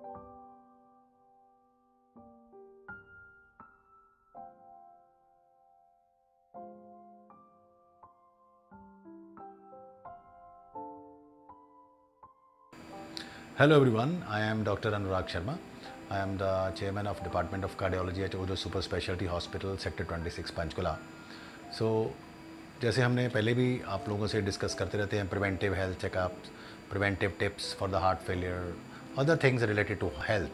Hello everyone, I am Dr. Anurag Sharma. I am the Chairman of Department of Cardiology at Ojo Super Specialty Hospital, Sector 26, Panchkula. So, जैसे हमने पहले भी आप लोगों से discuss करते रहते हैं preventive health checkup, preventive tips for the heart failure, other things related to health.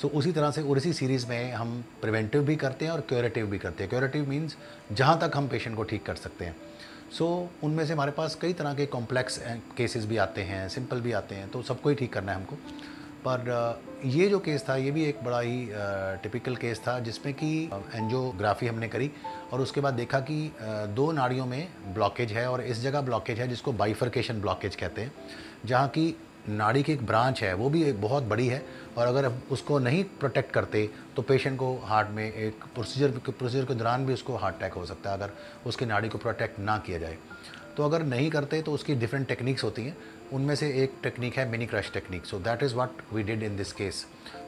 So उसी तरह से और इसी सीरीज़ में हम प्रिवेंटिव भी करते हैं और क्यूरेटिव भी करते हैं. क्यूरेटिव मीन्स जहाँ तक हम पेशेंट को ठीक कर सकते हैं. उनमें से हमारे पास कई तरह के कॉम्प्लेक्स केसेस भी आते हैं, सिंपल भी आते हैं, तो सबको ही ठीक करना है हमको. पर ये जो केस था ये भी एक बड़ा ही टिपिकल केस था जिसमें कि एंजियोग्राफी हमने करी और उसके बाद देखा कि दो नाड़ियों में ब्लॉकेज है और इस जगह ब्लॉकेज है जिसको बाइफर्केशन ब्लॉकेज कहते हैं, जहाँ की नाड़ी की एक ब्रांच है वो भी एक बहुत बड़ी है और अगर उसको नहीं प्रोटेक्ट करते तो पेशेंट को हार्ट में एक प्रोसीजर के दौरान भी उसको हार्ट अटैक हो सकता है अगर उसकी नाड़ी को प्रोटेक्ट ना किया जाए. तो अगर नहीं करते तो उसकी डिफरेंट टेक्निक्स होती हैं, उनमें से एक टेक्निक है mini crush technique. So that is what we did in this case.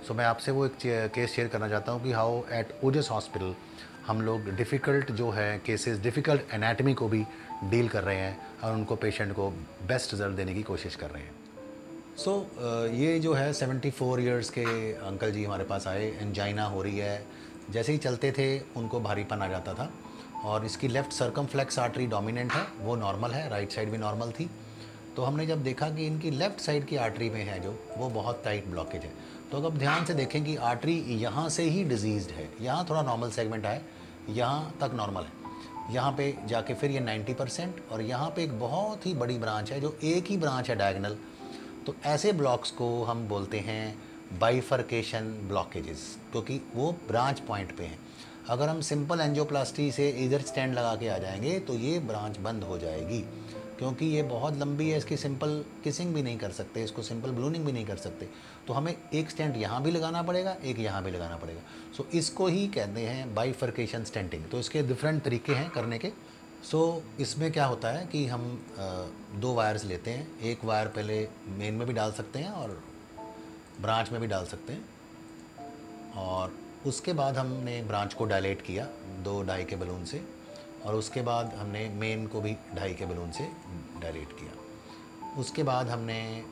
So मैं आपसे वो एक केस शेयर करना चाहता हूँ कि हाउ एट ओजस हॉस्पिटल हम लोग डिफ़िकल्ट जो है केसेस, डिफ़िकल्ट एनाटमी को भी डील कर रहे हैं और उनको पेशेंट को बेस्ट रिजल्ट देने की कोशिश कर रहे हैं. ये जो है 74 इयर्स के अंकल जी हमारे पास आए. एंजाइना हो रही है, जैसे ही चलते थे उनको भारीपन आ जाता था और इसकी लेफ़्ट सर्कमफ्लेक्स आर्टरी डोमिनेंट है, वो नॉर्मल है, राइट साइड भी नॉर्मल थी. तो हमने जब देखा कि इनकी लेफ़्ट साइड की आर्टरी में है जो वो बहुत टाइट ब्लॉकेज है. तो अगर ध्यान से देखें कि आर्टरी यहाँ से ही डिजीज़्ड है, यहाँ थोड़ा नॉर्मल सेगमेंट है, यहाँ तक नॉर्मल है, यहाँ पे जाके फिर ये 90% और यहाँ पे एक बहुत ही बड़ी ब्रांच है जो एक ही ब्रांच है डायगोनल. तो ऐसे ब्लॉक्स को हम बोलते हैं बाइफर्केशन ब्लॉकेजेस, क्योंकि वो ब्रांच पॉइंट पे हैं. अगर हम सिंपल एंजियोप्लास्टी से इधर स्टेंट लगा के आ जाएंगे तो ये ब्रांच बंद हो जाएगी, क्योंकि ये बहुत लंबी है, इसकी सिंपल किसिंग भी नहीं कर सकते, इसको सिंपल ब्लूनिंग भी नहीं कर सकते. तो हमें एक स्टेंट यहाँ भी लगाना पड़ेगा, एक यहाँ भी लगाना पड़ेगा. इसको ही कहते हैं बाइफर्केशन स्टेंटिंग. तो इसके डिफरेंट तरीके हैं करने के. इसमें क्या होता है कि हम दो वायर्स लेते हैं. एक वायर पहले मेन में भी डाल सकते हैं और ब्रांच में भी डाल सकते हैं, और उसके बाद हमने ब्रांच को डायलेट किया 2 ढाई के बलून से, और उसके बाद हमने मेन को भी 2.5 के बलून से डायलेट किया. उसके बाद हमने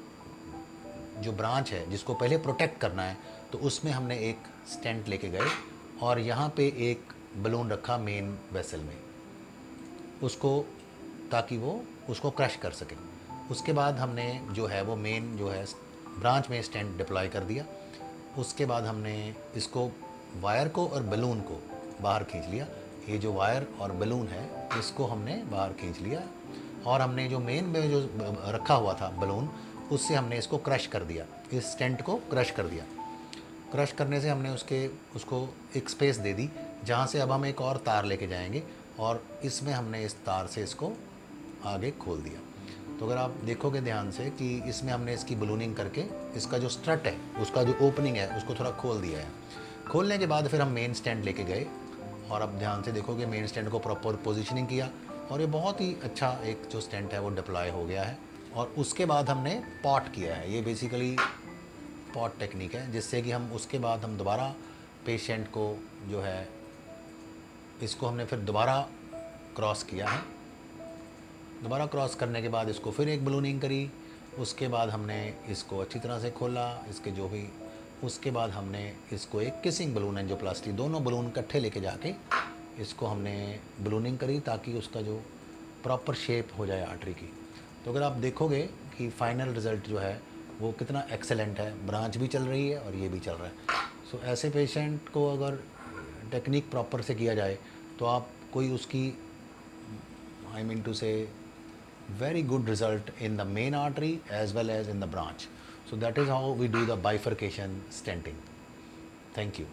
जो ब्रांच है जिसको पहले प्रोटेक्ट करना है तो उसमें हमने एक स्टेंट लेके गए और यहाँ पे एक बलून रखा मेन वेसल में, उसको ताकि वो उसको क्रश कर सके. उसके बाद हमने जो है वो मेन जो है ब्रांच में स्टेंट डिप्लॉय कर दिया. उसके बाद हमने इसको वायर को और बलून को बाहर खींच लिया. ये जो वायर और बलून है इसको हमने बाहर खींच लिया और हमने जो मेन में जो रखा हुआ था बलून उससे हमने इसको क्रश कर दिया, इस स्टेंट को क्रश कर दिया. क्रश करने से हमने उसको एक स्पेस दे दी जहाँ से अब हम एक और तार लेके जाएंगे और इसमें हमने इस तार से इसको आगे खोल दिया. तो अगर आप देखोगे ध्यान से कि इसमें हमने इसकी बलूनिंग करके इसका जो स्ट्रट है, उसका जो ओपनिंग है, उसको थोड़ा खोल दिया है. खोलने के बाद फिर हम मेन स्टैंड लेके गए और अब ध्यान से देखोगे मेन स्टैंड को प्रॉपर पोजीशनिंग किया और ये बहुत ही अच्छा एक जो स्टैंड है वो डिप्लॉय हो गया है. और उसके बाद हमने पॉट किया है. ये बेसिकली पॉट टेक्निक है जिससे कि हम उसके बाद हम दोबारा पेशेंट को जो है इसको हमने फिर दोबारा क्रॉस किया है. दोबारा क्रॉस करने के बाद इसको फिर एक बलूनिंग करी. उसके बाद हमने इसको अच्छी तरह से खोला, इसके जो भी, उसके बाद हमने इसको एक किसिंग बलून एंजियोप्लास्टी, दोनों बलून इकट्ठे लेके जाके इसको हमने बलूनिंग करी ताकि उसका जो प्रॉपर शेप हो जाए आर्टरी की. तो अगर आप देखोगे कि फाइनल रिज़ल्ट जो है वो कितना एक्सेलेंट है, ब्रांच भी चल रही है और ये भी चल रहा है. ऐसे पेशेंट को अगर टेक्निक प्रॉपर से किया जाए तो आप कोई उसकी आई मीन टू से very good result in the main artery as well as in the branch. So that is how we do the bifurcation stenting. Thank you.